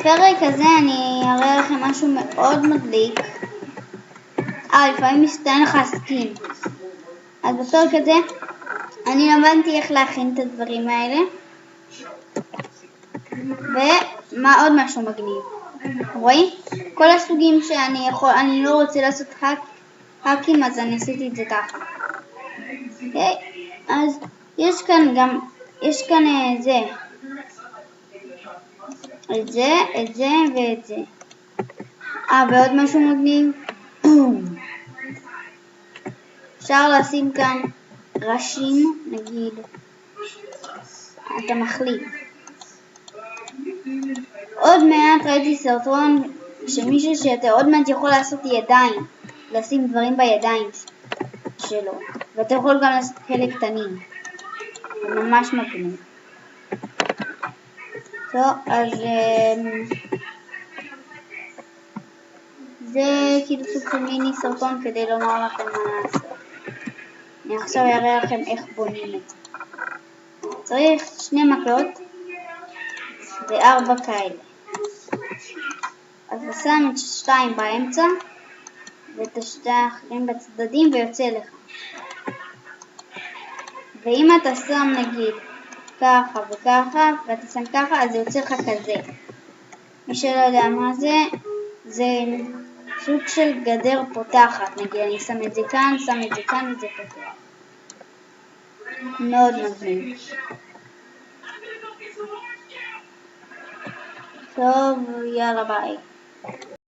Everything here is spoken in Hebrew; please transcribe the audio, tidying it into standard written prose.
בפרק הזה אני אראה לכם משהו מאוד מדליק. לפעמים מסתן לך הסקין. אז בפרק הזה אני למדתי איך להכין את הדברים האלה. ומה עוד משהו מגניב. רואים? כל הסוגים שאני יכול, אני לא רוצה לעשות האקים, אז אני עשיתי את זה ככה. אז יש כאן גם, יש כאן זה. את זה ואת זה. ועוד משהו מגניב. אפשר לשים כאן ראשים, נגיד. אתה מחליט. עוד מעט ראיתי סרטון שמישהו שאתה עוד מעט יכול לעשות ידיים, לשים דברים בידיים שלו, ואתה יכול גם לעשות כאלה קטנים. זה ממש מגניב. טוב, אז זה כאילו סוג של מיני סרטון כדי לומר לכם מה לעשות. אני עכשיו אראה לכם איך בונים את זה. צריך 2 מקלות ו4 כאלה. אז ושם את 2 באמצע ואת 2 האחרים בצדדים ויוצא לך. ואם אתה שם נגיד ככה וככה ואתה שם ככה, אז זה יוצא לך כזה. מי שלא יודע מה זה, זה סוג של גדר פותחת. נגיד אני שם את זה כאן, שם את זה כאן וזה פותח. מאוד מגניב. טוב, יאללה ביי.